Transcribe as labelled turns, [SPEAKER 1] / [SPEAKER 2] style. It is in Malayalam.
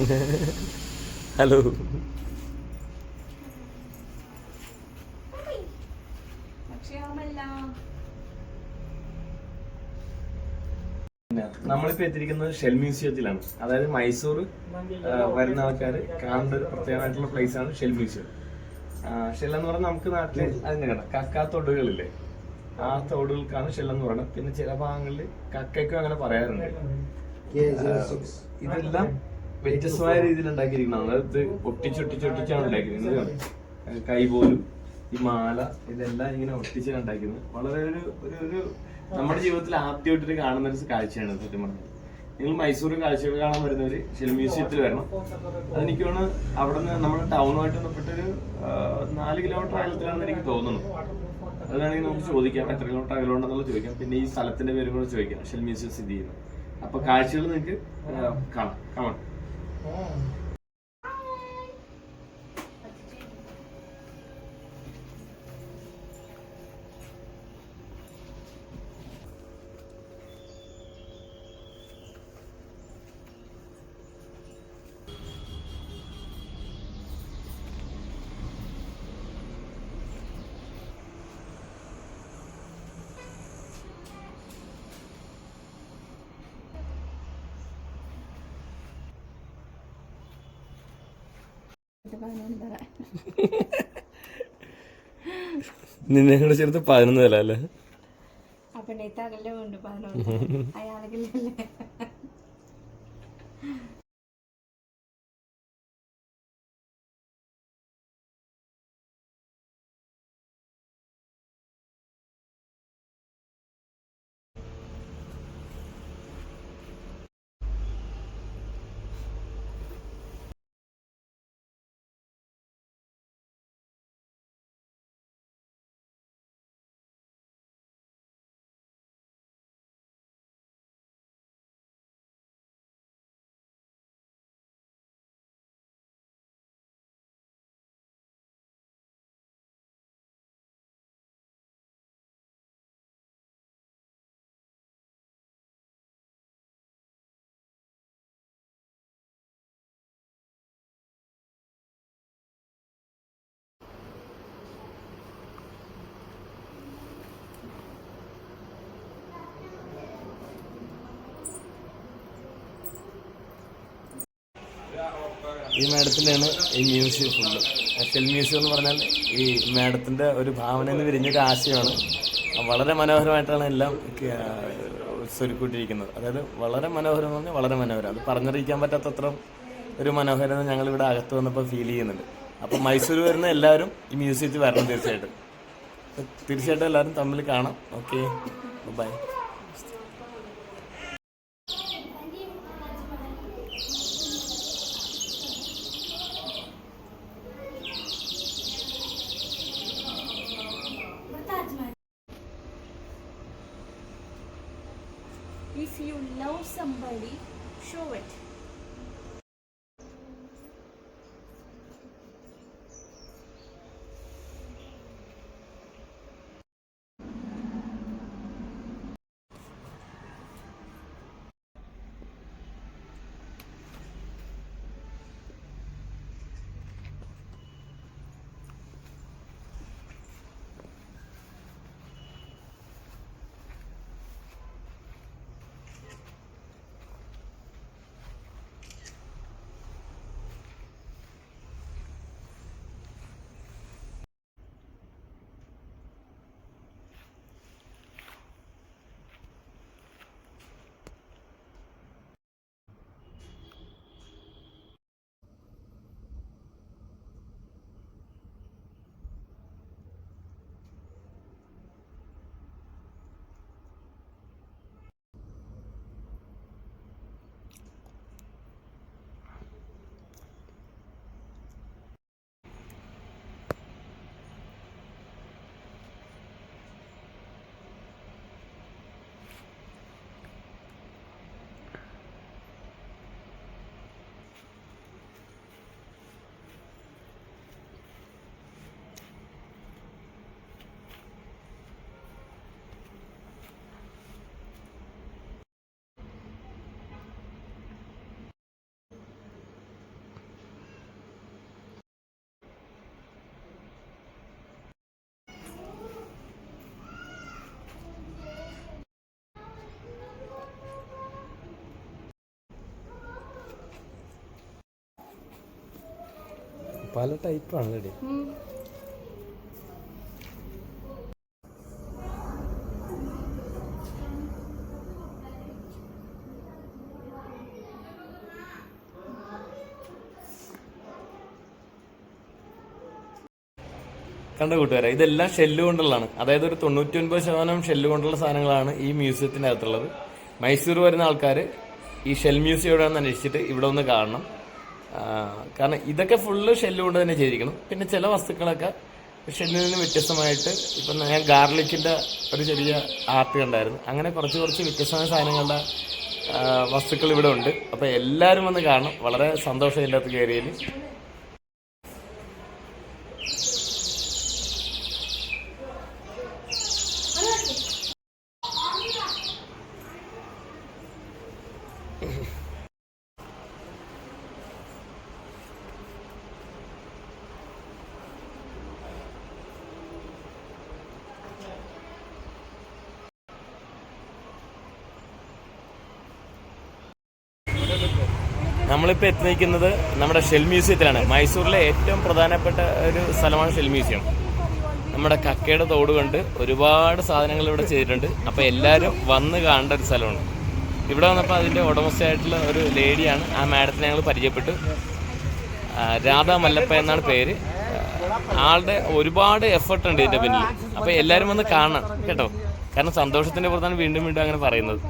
[SPEAKER 1] ഹലോ. നമ്മളിപ്പോ എത്തിയിരിക്കുന്നത് ഷെൽ മ്യൂസിയത്തിലാണ്. അതായത് മൈസൂർ വരുന്ന ആൾക്കാർ കാണേണ്ട ഒരു പ്രത്യേകമായിട്ടുള്ള പ്ലേസ് ആണ് ഷെൽ മ്യൂസിയം. ഷെൽ എന്ന് പറഞ്ഞാൽ നമുക്ക് നാട്ടില് അതിന്റെ കണ്ട കക്കാ തോടുകളില്ലേ, ആ തോടുകൾക്കാണ് ഷെൽ എന്ന് പറയുന്നത്. പിന്നെ ചില ഭാഗങ്ങളിൽ കക്കയ്ക്കും അങ്ങനെ പറയാറുണ്ട്. ഇതെല്ലാം വ്യത്യസ്തമായ രീതിയിൽ ഉണ്ടാക്കിയിരിക്കണം. അതായത് ഒട്ടിച്ചൊട്ടിച്ചാണ് ഉണ്ടാക്കിയിരിക്കുന്നത്. കൈ പോലും ഈ മാല ഇതെല്ലാം ഇങ്ങനെ ഒട്ടിച്ചാണ് ഉണ്ടാക്കിയത്. വളരെ ഒരു നമ്മുടെ ജീവിതത്തിൽ ആദ്യമായിട്ടൊരു കാണുന്ന ഒരു കാഴ്ചയാണ് സത്യം പറഞ്ഞത്. നിങ്ങൾ മൈസൂർ കാഴ്ചകൾ കാണാൻ വരുന്നവര് ഷെൽ മ്യൂസിയത്തിൽ വരണം. അതെനിക്ക് തോന്നുന്നു അവിടെ നിന്ന് നമ്മുടെ ടൗണുമായിട്ട് ബന്ധപ്പെട്ടൊരു 4 കിലോമീറ്റർ അകലത്തിലാണെന്ന് എനിക്ക് തോന്നുന്നു. അത് വേണമെങ്കിൽ നമുക്ക് ചോദിക്കാം, എത്ര കിലോമീറ്റർ അകലമുണ്ടെന്നുള്ള ചോദിക്കാം. പിന്നെ ഈ സ്ഥലത്തിന്റെ പേരും കൂടെ ചോദിക്കാം, ഷെൽ മ്യൂസിയം സ്ഥിതി ചെയ്യുന്നത്. അപ്പൊ കാഴ്ചകൾ നിങ്ങൾക്ക് കാണാം. നിന്നെ കൂടെ ചേർത്ത് 11 വില അല്ലേ? ഈ മാഡത്തിൻ്റെയാണ് ഈ മ്യൂസിയം ഫുള്ള്. ഷെൽ മ്യൂസിയം എന്ന് പറഞ്ഞാൽ ഈ മാഡത്തിൻ്റെ ഒരു ഭാവനയിൽ നിന്ന് വിരിഞ്ഞൊരു ആശയമാണ്. വളരെ മനോഹരമായിട്ടാണ് എല്ലാം സ്വരുക്കൂട്ടിയിരിക്കുന്നത്. അതായത് വളരെ മനോഹരം എന്ന് പറഞ്ഞാൽ വളരെ മനോഹരം. അത് പറഞ്ഞറിയിക്കാൻ പറ്റാത്തത്ര ഒരു മനോഹരത ഞങ്ങളിവിടെ അകത്ത് വന്നപ്പോൾ ഫീൽ ചെയ്യുന്നുണ്ട്. അപ്പോൾ മൈസൂർ വരുന്ന എല്ലാവരും ഈ മ്യൂസിയത്തിൽ വരണം തീർച്ചയായിട്ടും. എല്ലാവരും തമ്മിൽ കാണാം. Okay, bye.
[SPEAKER 2] If you love somebody, show it.
[SPEAKER 1] പല ടൈപ്പാണ് റെഡി. കണ്ട കൂട്ടുകാരെ, ഇതെല്ലാം ഷെല്ല് കൊണ്ടുള്ളതാണ്. അതായത് ഒരു 99% ഷെല്ല് കൊണ്ടുള്ള സാധനങ്ങളാണ് ഈ മ്യൂസിയത്തിന്റെ അകത്തുള്ളത്. മൈസൂർ വരുന്ന ആൾക്കാർ ഈ ഷെൽ മ്യൂസിയം എവിടെയാണെന്ന് അന്വേഷിച്ചിട്ട് ഇവിടെ ഒന്ന് കാണണം. കാരണം ഇതൊക്കെ ഫുള്ള് ഷെല്ല് കൊണ്ട് തന്നെ ചെയ്തിരിക്കണം. പിന്നെ ചില വസ്തുക്കളൊക്കെ ഷെല്ലിൽ നിന്ന് വ്യത്യസ്തമായിട്ട്, ഇപ്പം ഞാൻ ഗാർലിക്കിന്റെ ഒരു ചെറിയ ആർട്ട് കണ്ടായിരുന്നു. അങ്ങനെ കുറച്ച് വ്യത്യസ്തമായ സാധനങ്ങളുടെ വസ്തുക്കൾ ഇവിടെ ഉണ്ട്. അപ്പൊ എല്ലാവരും വന്ന് കാണണം. വളരെ സന്തോഷം ഇതിൻ്റെ അകത്ത് കയറിയതിൽ. നമ്മളിപ്പോൾ എത്തിനിൽക്കുന്നത് നമ്മുടെ ഷെൽ മ്യൂസിയത്തിലാണ്. മൈസൂരിലെ ഏറ്റവും പ്രധാനപ്പെട്ട ഒരു സ്ഥലമാണ് ഷെൽ മ്യൂസിയം. നമ്മുടെ കക്കയുടെ തോട് കൊണ്ട് ഒരുപാട് സാധനങ്ങൾ ഇവിടെ ചെയ്തിട്ടുണ്ട്. അപ്പോൾ എല്ലാവരും വന്ന് കാണേണ്ട ഒരു സ്ഥലമാണ്. ഇവിടെ വന്നപ്പോൾ അതിൻ്റെ ഉടമസ്ഥയായിട്ടുള്ള ഒരു ലേഡിയാണ്. ആ മാഡത്തിനെ ഞങ്ങൾ പരിചയപ്പെട്ടു. രാധാ മല്ലപ്പ എന്നാണ് പേര്. ആളുടെ ഒരുപാട് എഫർട്ട് ഉണ്ട് ഇതിൻ്റെ പിന്നിൽ. അപ്പോൾ എല്ലാവരും വന്ന് കാണണം കേട്ടോ. കാരണം സന്തോഷത്തിൻ്റെ പുറത്താണ് വീണ്ടും അങ്ങനെ പറയുന്നത്.